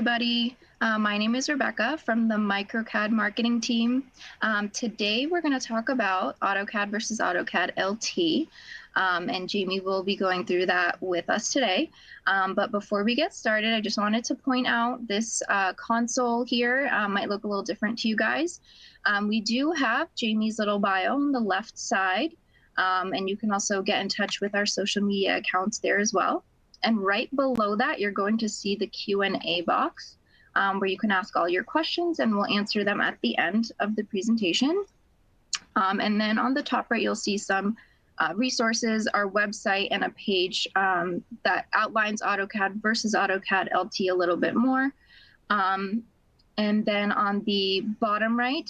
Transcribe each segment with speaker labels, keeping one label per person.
Speaker 1: everybody. My name is Rebecca from the MicroCAD marketing team. Today we're going to talk about AutoCAD versus AutoCAD LT, and Jamie will be going through that with us today. But before we get started, I just wanted to point out this console here might look a little different to you guys. We do have Jamie's little bio on the left side, and you can also get in touch with our social media accounts there as well. And right below that, you're going to see the Q&A box where you can ask all your questions and we'll answer them at the end of the presentation. And then on the top right, you'll see some resources, our website, and a page that outlines AutoCAD versus AutoCAD LT a little bit more. And then on the bottom right,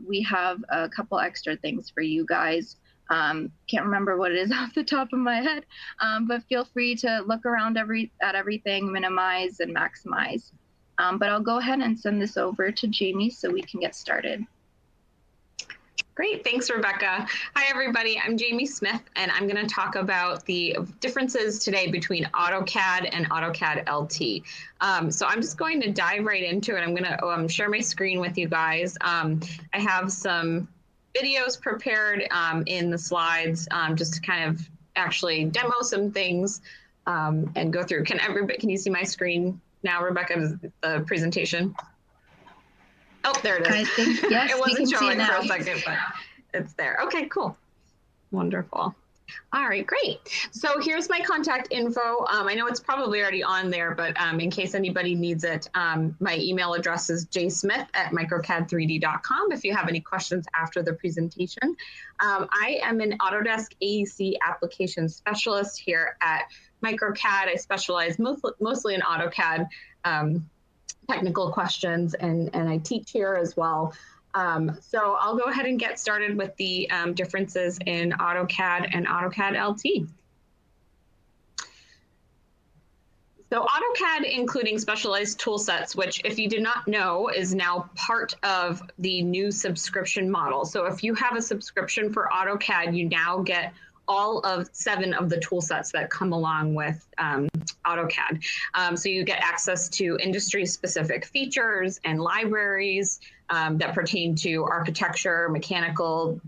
Speaker 1: we have a couple extra things for you guys. Can't remember what it is off the top of my head, but feel free to look around at everything, minimize and maximize. But I'll go ahead and send this over to Jamie so we can get started.
Speaker 2: Great, thanks, Rebecca. Hi, everybody. I'm Jamie Smith, and I'm going to talk about the differences today between AutoCAD and AutoCAD LT. So I'm just going to dive right into it. I'm going to share my screen with you guys. I have some videos prepared in the slides just to kind of actually demo some things and go through. Can you see my screen now, Rebecca, the presentation? Oh, there it is.
Speaker 1: I think, yes,
Speaker 2: it wasn't showing
Speaker 1: it
Speaker 2: for a second, but it's there. Okay, cool. Wonderful. All right, great. So here's my contact info. I know it's probably already on there, but in case anybody needs it, my email address is jsmith@microcad3d.com if you have any questions after the presentation. I am an Autodesk AEC application specialist here at MicroCAD. I specialize mostly in AutoCAD technical questions, and I teach here as well. So I'll go ahead and get started with the differences in AutoCAD and AutoCAD LT. So AutoCAD, including specialized tool sets, which if you did not know is now part of the new subscription model. So if you have a subscription for AutoCAD, you now get all of 7 of the tool sets that come along with AutoCAD. So you get access to industry-specific features and libraries that pertain to architecture, mechanical,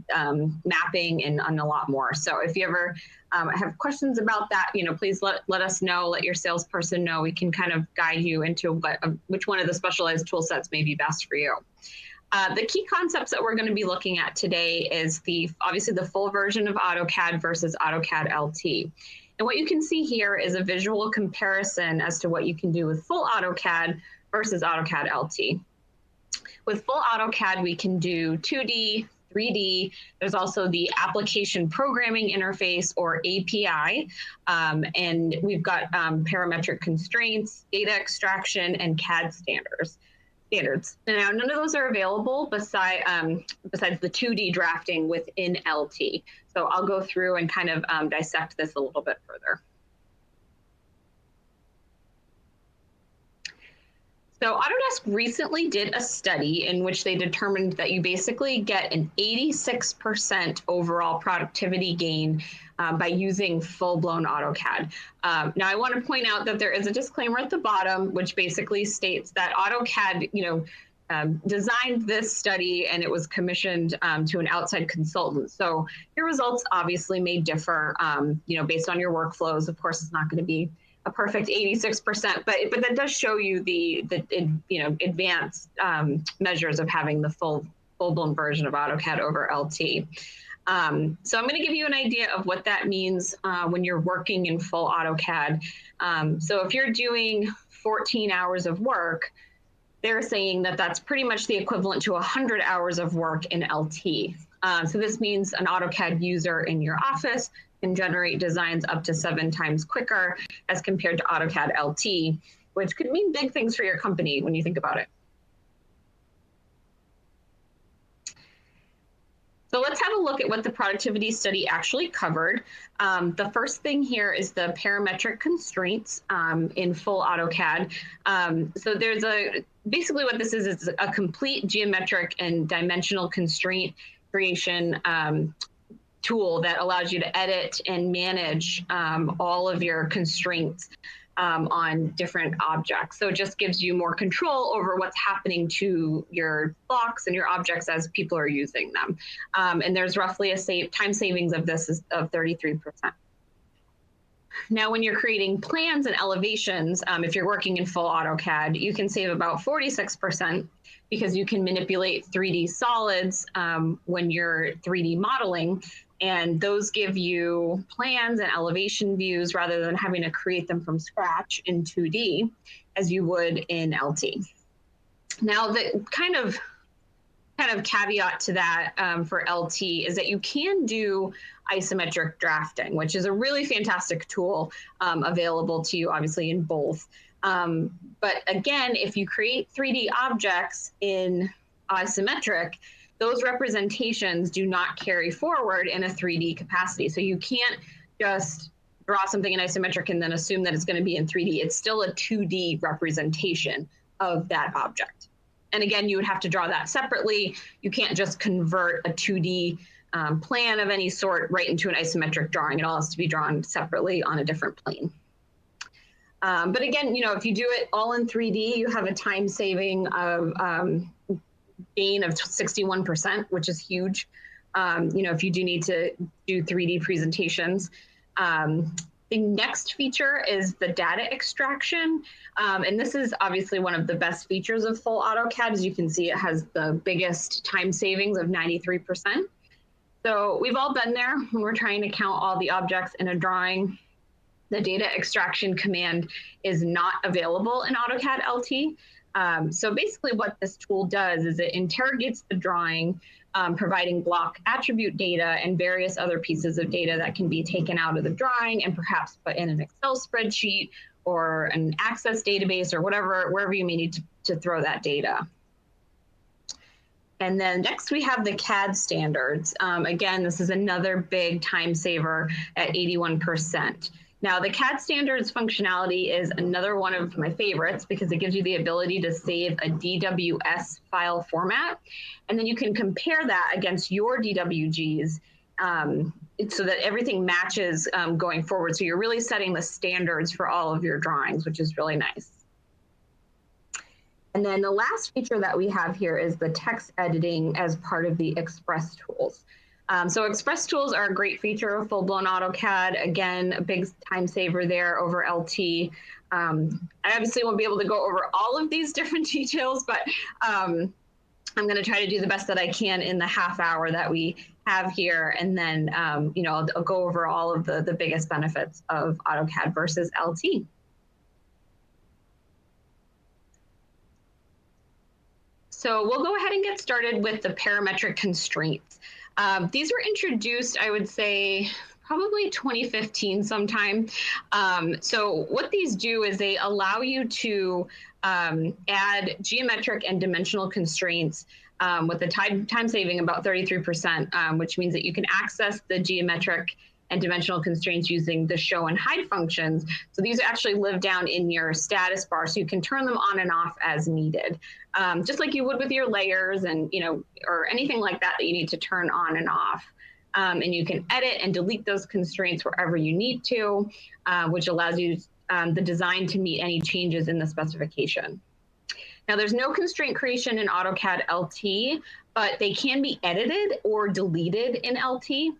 Speaker 2: mapping, and a lot more. So if you ever have questions about that, please let us know, let your salesperson know. We can kind of guide you into which one of the specialized tool sets may be best for you. The key concepts that we're going to be looking at today is obviously the full version of AutoCAD versus AutoCAD LT. And what you can see here is a visual comparison as to what you can do with full AutoCAD versus AutoCAD LT. With full AutoCAD, we can do 2D, 3D. There's also the application programming interface, or API. And we've got parametric constraints, data extraction, and CAD standards. Now, none of those are available besides the 2D drafting within LT. So I'll go through and kind of dissect this a little bit further. So Autodesk recently did a study in which they determined that you basically get an 86% overall productivity gain by using full-blown AutoCAD. Now, I want to point out that there is a disclaimer at the bottom, which basically states that AutoCAD, designed this study and it was commissioned to an outside consultant. So your results obviously may differ, based on your workflows. Of course, it's not going to be a perfect 86%, but that does show you the advanced measures of having the full-blown version of AutoCAD over LT. So I'm going to give you an idea of what that means when you're working in full AutoCAD. So if you're doing 14 hours of work, they're saying that that's pretty much the equivalent to 100 hours of work in LT. So this means an AutoCAD user in your office can generate designs up to 7 times quicker as compared to AutoCAD LT, which could mean big things for your company when you think about it. So let's have a look at what the productivity study actually covered. The first thing here is the parametric constraints in full AutoCAD. So there's basically what this is a complete geometric and dimensional constraint creation tool that allows you to edit and manage all of your constraints on different objects. So it just gives you more control over what's happening to your blocks and your objects as people are using them. And there's roughly a time savings of this of 33%. Now, when you're creating plans and elevations, if you're working in full AutoCAD, you can save about 46% because you can manipulate 3D solids when you're 3D modeling. And those give you plans and elevation views rather than having to create them from scratch in 2D as you would in LT. Now, the kind of caveat to that for LT is that you can do isometric drafting, which is a really fantastic tool available to you, obviously, in both. But again, if you create 3D objects in isometric, those representations do not carry forward in a 3D capacity. So you can't just draw something in isometric and then assume that it's going to be in 3D. It's still a 2D representation of that object. And again, you would have to draw that separately. You can't just convert a 2D plan of any sort right into an isometric drawing. It all has to be drawn separately on a different plane. But again, if you do it all in 3D, you have a time saving of gain of 61%, which is huge. If you do need to do 3D presentations. The next feature is the data extraction. And this is obviously one of the best features of full AutoCAD. As you can see, it has the biggest time savings of 93%. So we've all been there when we're trying to count all the objects in a drawing. The data extraction command is not available in AutoCAD LT. So basically what this tool does is it interrogates the drawing, providing block attribute data and various other pieces of data that can be taken out of the drawing and perhaps put in an Excel spreadsheet or an Access database or wherever you may need to throw that data. And then next we have the CAD Standards. Again, this is another big time saver at 81%. Now, the CAD Standards functionality is another one of my favorites because it gives you the ability to save a DWS file format, and then you can compare that against your DWGs so that everything matches going forward. So you're really setting the standards for all of your drawings, which is really nice. And then the last feature that we have here is the text editing as part of the Express tools. So Express tools are a great feature of full-blown AutoCAD. Again, a big time saver there over LT. I obviously won't be able to go over all of these different details, but I'm going to try to do the best that I can in the half hour that we have here. And then, I'll go over all of the biggest benefits of AutoCAD versus LT. So we'll go ahead and get started with the parametric constraints. These were introduced, I would say, probably 2015 sometime. So what these do is they allow you to add geometric and dimensional constraints with a time saving about 33%, which means that you can access the geometric and dimensional constraints using the show and hide functions. So these actually live down in your status bar, so you can turn them on and off as needed. Just like you would with your layers and, or anything like that that you need to turn on and off. And you can edit and delete those constraints wherever you need to, which allows you the design to meet any changes in the specification. Now, there's no constraint creation in AutoCAD LT, but they can be edited or deleted in LT,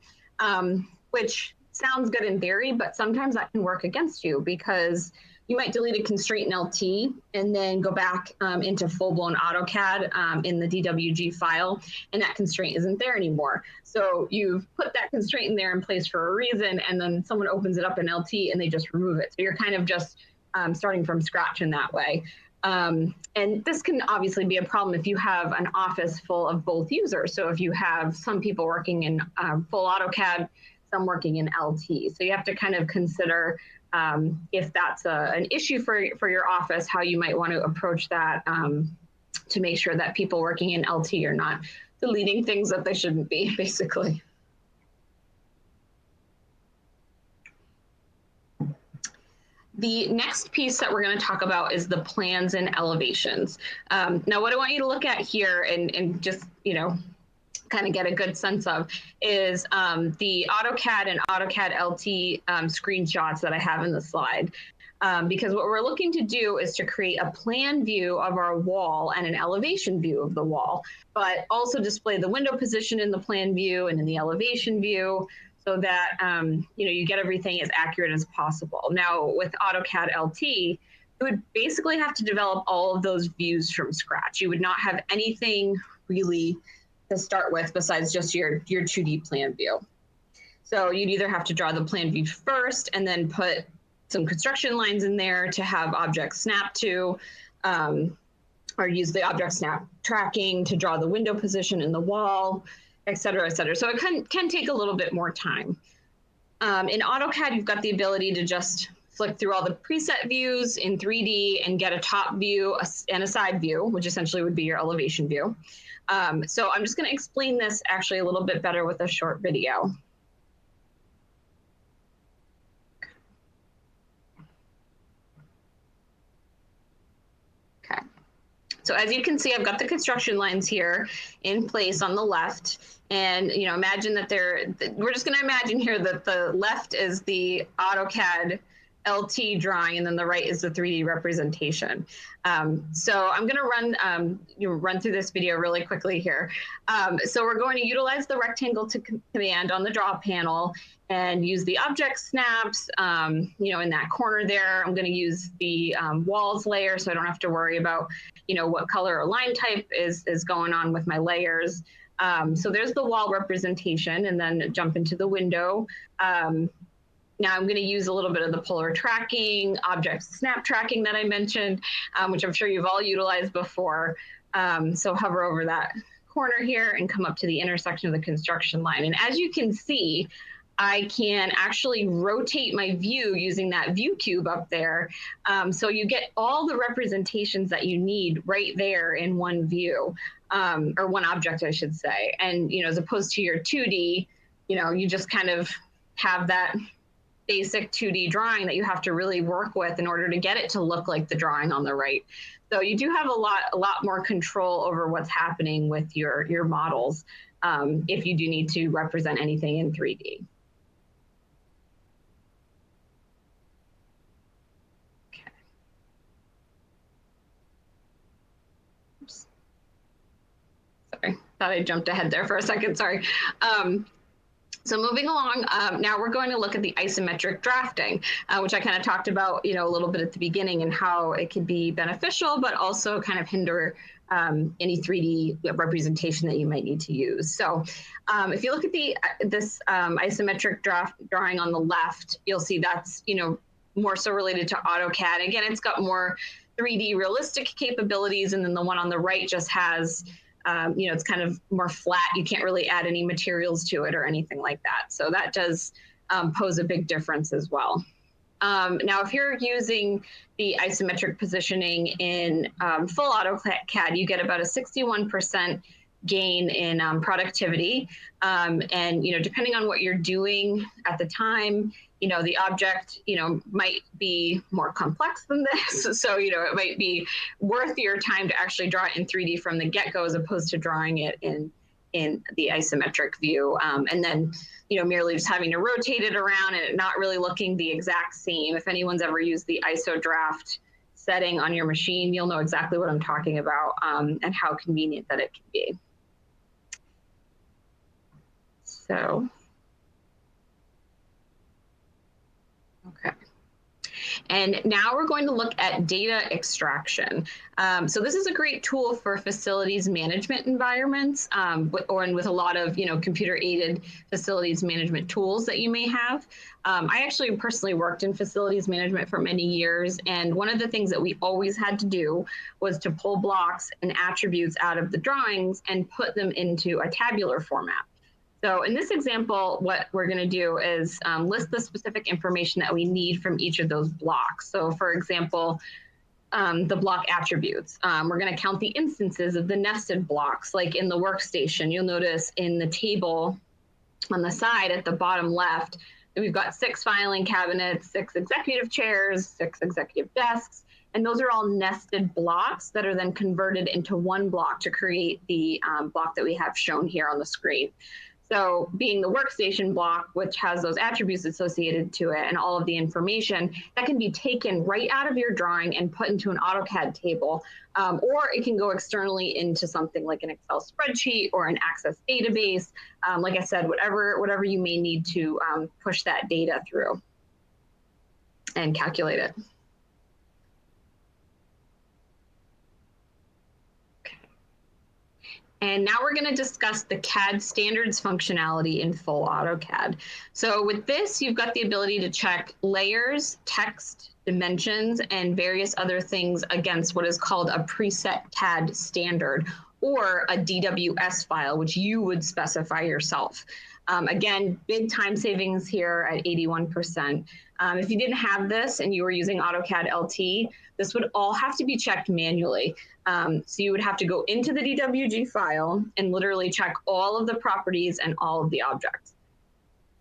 Speaker 2: which sounds good in theory, but sometimes that can work against you because you might delete a constraint in LT and then go back into full-blown AutoCAD in the DWG file, and that constraint isn't there anymore. So you've put that constraint in there in place for a reason, and then someone opens it up in LT and they just remove it. So you're kind of just starting from scratch in that way. And this can obviously be a problem if you have an office full of both users. So if you have some people working in full AutoCAD, some working in LT. So you have to kind of consider if that's an issue for your office, how you might want to approach that to make sure that people working in LT are not deleting things that they shouldn't be, basically. The next piece that we're going to talk about is the plans and elevations. Now, what I want you to look at here and just, kind of get a good sense of is the AutoCAD and AutoCAD LT screenshots that I have in the slide. because what we're looking to do is to create a plan view of our wall and an elevation view of the wall, but also display the window position in the plan view and in the elevation view so that you get everything as accurate as possible. Now with AutoCAD LT, you would basically have to develop all of those views from scratch. You would not have anything really to start with besides just your 2D plan view. So you'd either have to draw the plan view first and then put some construction lines in there to have objects snap to, or use the object snap tracking to draw the window position in the wall, et cetera, et cetera. So it can take a little bit more time. In AutoCAD, you've got the ability to just flick through all the preset views in 3D and get a top view and a side view, which essentially would be your elevation view. So I'm just going to explain this actually a little bit better with a short video. Okay. So as you can see, I've got the construction lines here in place on the left. And, imagine that we're just going to imagine here that the left is the AutoCAD LT drawing, and then the right is the 3D representation. So I'm going to run through this video really quickly here. So we're going to utilize the rectangle command on the draw panel and use the object snaps, in that corner there. I'm going to use the walls layer so I don't have to worry about, what color or line type is going on with my layers. So there's the wall representation, and then jump into the window. Now I'm going to use a little bit of the polar tracking, object snap tracking that I mentioned, which I'm sure you've all utilized before. So hover over that corner here and come up to the intersection of the construction line. And as you can see, I can actually rotate my view using that view cube up there. So you get all the representations that you need right there in one view, or one object, I should say. And, as opposed to your 2D, you just kind of have that basic 2D drawing that you have to really work with in order to get it to look like the drawing on the right. So you do have a lot more control over what's happening with your models if you do need to represent anything in 3D. Okay. Oops. Sorry, thought I jumped ahead there for a second, sorry. So moving along, now we're going to look at the isometric drafting, which I kind of talked about, a little bit at the beginning, and how it can be beneficial, but also kind of hinder any 3D representation that you might need to use. So if you look at this isometric drawing on the left, you'll see that's, more so related to AutoCAD. Again, it's got more 3D realistic capabilities, and then the one on the right just has it's kind of more flat. You can't really add any materials to it or anything like that. So that does pose a big difference as well. Now, if you're using the isometric positioning in full AutoCAD, you get about a 61% gain in productivity. And, depending on what you're doing at the time, the object, might be more complex than this. So, it might be worth your time to actually draw it in 3D from the get-go as opposed to drawing it in the isometric view. And then, merely just having to rotate it around and it not really looking the exact same. If anyone's ever used the ISO draft setting on your machine, you'll know exactly what I'm talking about and how convenient that it can be. So, okay. And now we're going to look at data extraction. So this is a great tool for facilities management environments, and with a lot of computer-aided facilities management tools that you may have. I actually personally worked in facilities management for many years, and one of the things that we always had to do was to pull blocks and attributes out of the drawings and put them into a tabular format. So in this example, what we're going to do is list the specific information that we need from each of those blocks. So for example, the block attributes. We're going to count the instances of the nested blocks, like in the workstation. You'll notice in the table on the side at the bottom left, that we've got 6 filing cabinets, 6 executive chairs, 6 executive desks, and those are all nested blocks that are then converted into one block to create the block that we have shown here on the screen. So being the workstation block, which has those attributes associated to it and all of the information, that can be taken right out of your drawing and put into an AutoCAD table, or it can go externally into something like an Excel spreadsheet or an Access database. Like I said, whatever you may need to push that data through and calculate it. And now we're going to discuss the CAD Standards functionality in full AutoCAD. So with this, you've got the ability to check layers, text, dimensions, and various other things against what is called a preset CAD standard or a DWS file, which you would specify yourself. Again, big time savings here at 81%. If you didn't have this and you were using AutoCAD LT, this would all have to be checked manually. So you would have to go into the DWG file and literally check all of the properties and all of the objects.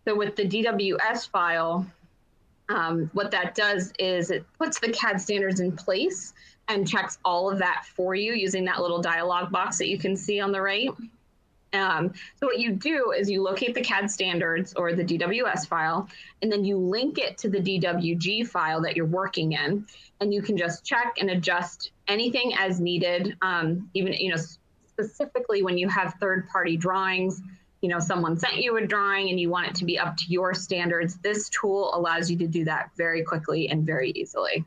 Speaker 2: So with the DWS file, what that does is it puts the CAD standards in place and checks all of that for you using that little dialog box that you can see on the right. So what you do is you locate the CAD standards or the DWS file, and then you link it to the DWG file that you're working in, and you can just check and adjust anything as needed. Even, specifically when you have third-party drawings, someone sent you a drawing and you want it to be up to your standards, this tool allows you to do that very quickly and very easily.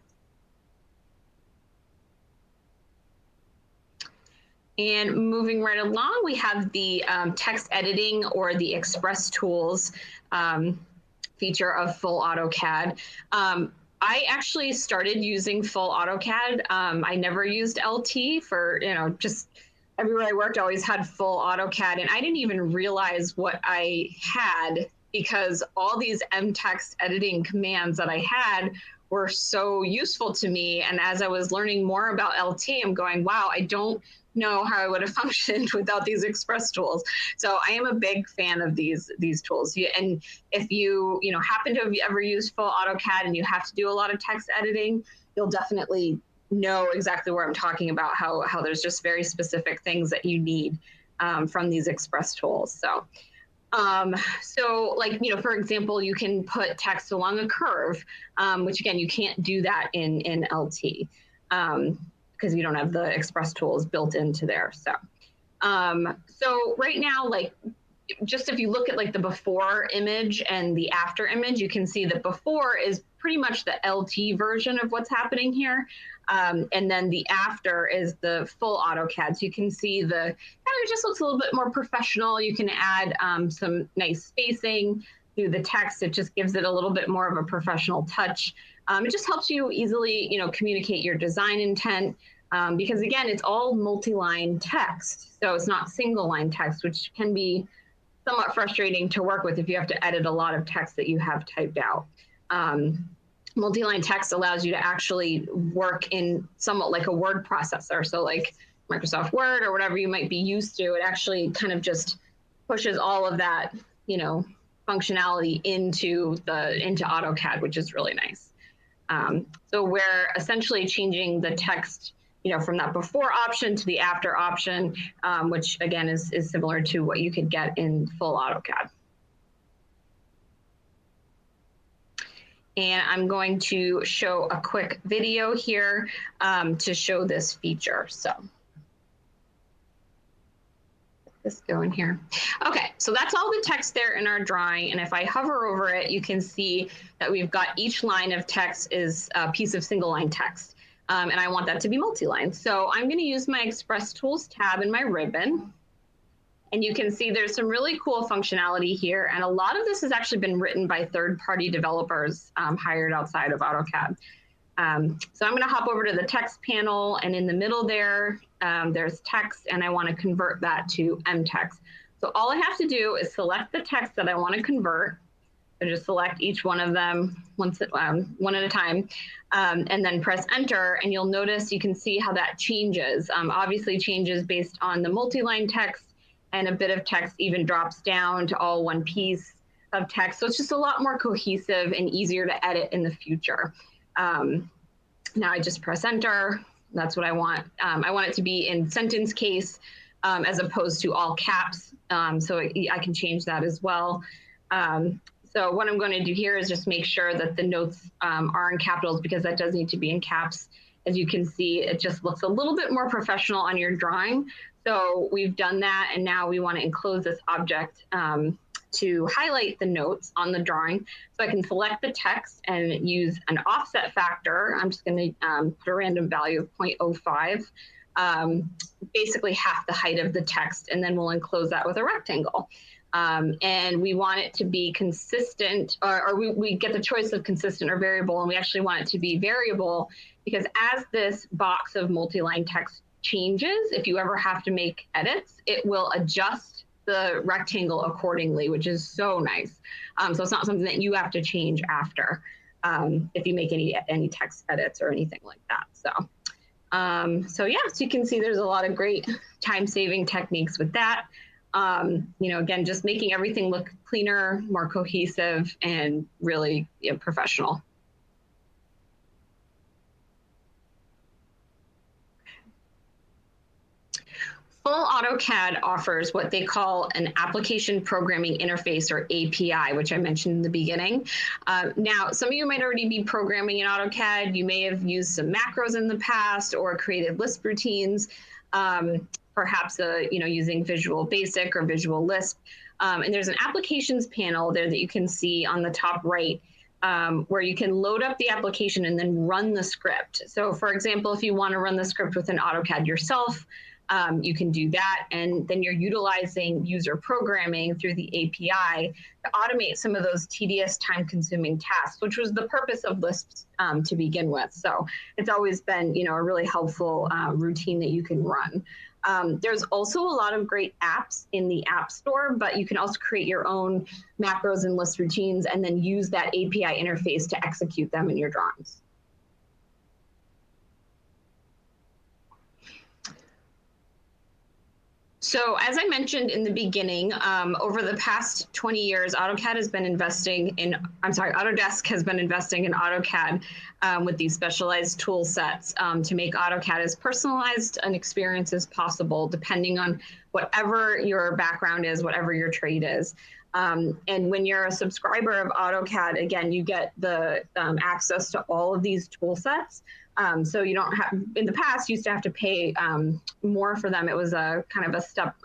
Speaker 2: And moving right along, we have the text editing or the Express Tools feature of full AutoCAD. I actually started using full AutoCAD. I never used LT for, just everywhere I worked, I always had full AutoCAD. And I didn't even realize what I had because all these text editing commands that I had were so useful to me. And as I was learning more about LT, I'm going, wow, I don't know how I would have functioned without these Express tools. So I am a big fan of these tools. And if you happen to have ever used full AutoCAD and you have to do a lot of text editing, you'll definitely know exactly where I'm talking about, how there's just very specific things that you need from these Express tools. So for example, you can put text along a curve, which again, you can't do that in LT. Because you don't have the Express tools built into there. So right now, just if you look at the before image and the after image, you can see that before is pretty much the LT version of what's happening here. And then the after is the full AutoCAD. So you can see it just looks a little bit more professional. You can add some nice spacing through the text. It just gives it a little bit more of a professional touch. It just helps you easily, communicate your design intent because again, it's all multi-line text. So it's not single line text, which can be somewhat frustrating to work with if you have to edit a lot of text that you have typed out. Multi-line text allows you to actually work in somewhat like a word processor. So like Microsoft Word or whatever you might be used to, it actually kind of just pushes all of that, functionality into AutoCAD, which is really nice. So we're essentially changing the text, from that before option to the after option, which again is similar to what you could get in full AutoCAD. And I'm going to show a quick video here to show this feature. So this going here. Okay, so that's all the text there in our drawing. And if I hover over it, you can see that we've got each line of text is a piece of single line text. And I want that to be multi-line. So I'm going to use my Express Tools tab in my ribbon. And you can see there's some really cool functionality here. And a lot of this has actually been written by third-party developers hired outside of AutoCAD. So I'm going to hop over to the text panel, and in the middle there, there's text, and I want to convert that to text. So all I have to do is select the text that I want to convert. I just select each one of them one at a time, and then press enter, and you'll notice you can see how that changes. Obviously changes based on the multi-line text, and a bit of text even drops down to all one piece of text. So it's just a lot more cohesive and easier to edit in the future. Now I just press enter. That's what I want. I want it to be in sentence case. as opposed to all caps. So I can change that as well. So what I'm going to do here is just make sure that the notes are in capitals, because that does need to be in caps. As you can see, it just looks a little bit more professional on your drawing. So we've done that, and now we want to enclose this object to highlight the notes on the drawing. So I can select the text and use an offset factor. I'm just going to put a random value of 0.05, basically half the height of the text, and then we'll enclose that with a rectangle. And we want it to be consistent, or we get the choice of consistent or variable, and we actually want it to be variable, because as this box of multi-line text changes, if you ever have to make edits, it will adjust the rectangle accordingly, which is so nice. So it's not something that you have to change after if you make any text edits or anything like that. So yeah, so you can see there's a lot of great time-saving techniques with that. You know, again, just making everything look cleaner, more cohesive, and really professional. Full AutoCAD offers what they call an application programming interface, or API, which I mentioned in the beginning. Now, some of you might already be programming in AutoCAD. You may have used some macros in the past or created Lisp routines, perhaps using Visual Basic or Visual Lisp. And there's an applications panel there that you can see on the top right, where you can load up the application and then run the script. So for example, if you want to run the script within AutoCAD yourself, you can do that, and then you're utilizing user programming through the API to automate some of those tedious, time-consuming tasks, which was the purpose of Lisp to begin with. So it's always been, a really helpful routine that you can run. There's also a lot of great apps in the App Store, but you can also create your own macros and Lisp routines and then use that API interface to execute them in your drawings. So as I mentioned in the beginning, over the past 20 years, Autodesk has been investing in AutoCAD with these specialized tool sets to make AutoCAD as personalized an experience as possible, depending on whatever your background is, whatever your trade is. And when you're a subscriber of AutoCAD, again, you get the access to all of these tool sets. So you don't have, in the past, you used to have to pay more for them. It was a kind of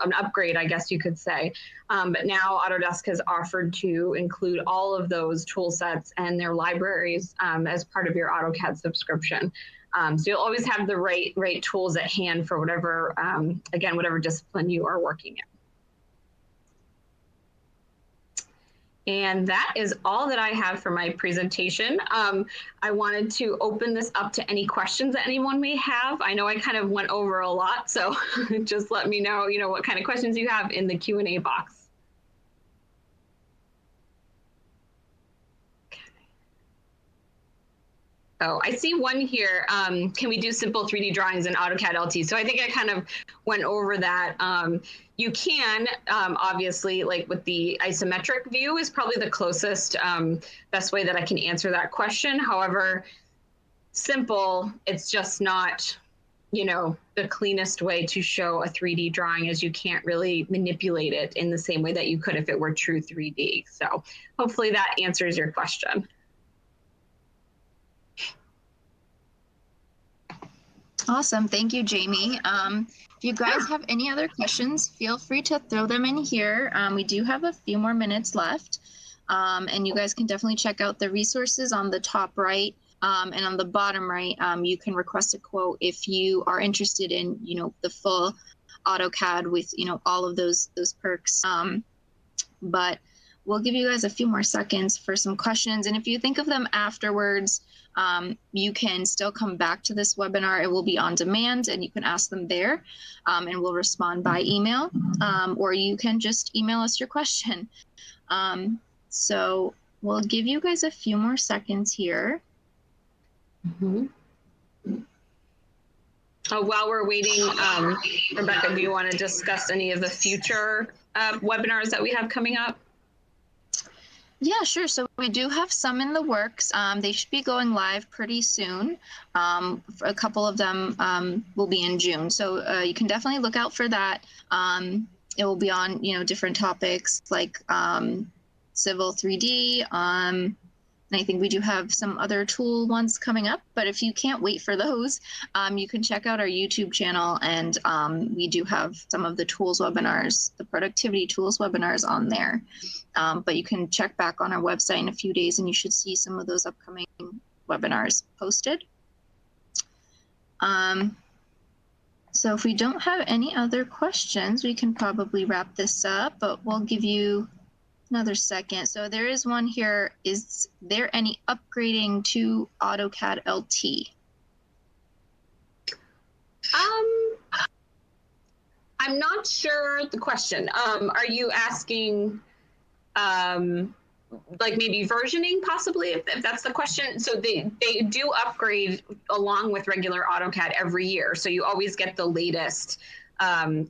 Speaker 2: an upgrade, I guess you could say. But now Autodesk has offered to include all of those tool sets and their libraries as part of your AutoCAD subscription. So you'll always have the right tools at hand for whatever, again, whatever discipline you are working in. And that is all that I have for my presentation. I wanted to open this up to any questions that anyone may have. I know I kind of went over a lot, so just let me know, what kind of questions you have in the Q&A box. Oh, I see one here. Can we do simple 3D drawings in AutoCAD LT? So I think I kind of went over that. You can, obviously, like with the isometric view is probably the closest, best way that I can answer that question. However, simple, it's just not, the cleanest way to show a 3D drawing, as you can't really manipulate it in the same way that you could if it were true 3D. So hopefully that answers your question.
Speaker 1: Awesome. Thank you, Jamie. If you guys have any other questions, feel free to throw them in here. We do have a few more minutes left, and you guys can definitely check out the resources on the top right, and on the bottom right. You can request a quote if you are interested in, the full AutoCAD with, all of those perks. But we'll give you guys a few more seconds for some questions, and if you think of them afterwards, you can still come back to this webinar. It will be on demand, and you can ask them there, and we'll respond by email, or you can just email us your question. So we'll give you guys a few more seconds here.
Speaker 2: Mm-hmm. While we're waiting, Rebecca, do you want to discuss any of the future webinars that we have coming up?
Speaker 1: Yeah, sure. So we do have some in the works. They should be going live pretty soon. A couple of them will be in June. So you can definitely look out for that. It will be on, different topics like Civil 3D. And I think we do have some other tool ones coming up. But if you can't wait for those, you can check out our YouTube channel. And we do have some of the tools webinars, the productivity tools webinars on there. But you can check back on our website in a few days and you should see some of those upcoming webinars posted. So if we don't have any other questions, we can probably wrap this up, but we'll give you another second. So there is one here. Is there any upgrading to AutoCAD LT?
Speaker 2: I'm not sure the question. Are you asking like maybe versioning possibly, if that's the question? So they do upgrade along with regular AutoCAD every year. So you always get the latest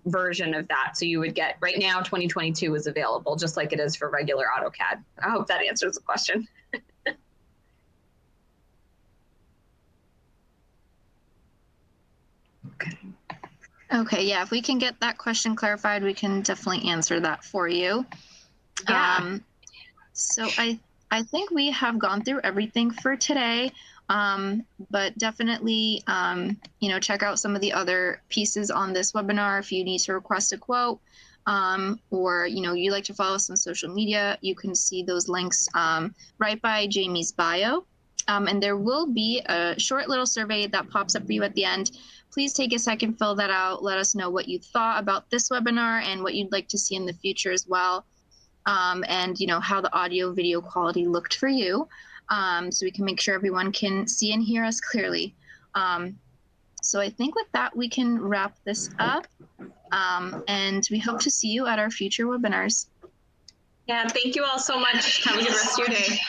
Speaker 2: version of that. So you would get, right now, 2022 is available, just like it is for regular AutoCAD. I hope that answers the question.
Speaker 1: Okay, yeah, if we can get that question clarified, we can definitely answer that for you.
Speaker 2: Yeah.
Speaker 1: So I think we have gone through everything for today. But definitely, check out some of the other pieces on this webinar. If you need to request a quote, or, you like to follow us on social media, you can see those links right by Jamie's bio. And there will be a short little survey that pops up for you at the end. Please take a second, fill that out. Let us know what you thought about this webinar and what you'd like to see in the future as well. And, how the audio video quality looked for you. So we can make sure everyone can see and hear us clearly. So I think with that, we can wrap this up. And we hope to see you at our future webinars.
Speaker 2: Yeah, thank you all so much. Have a good rest of your day.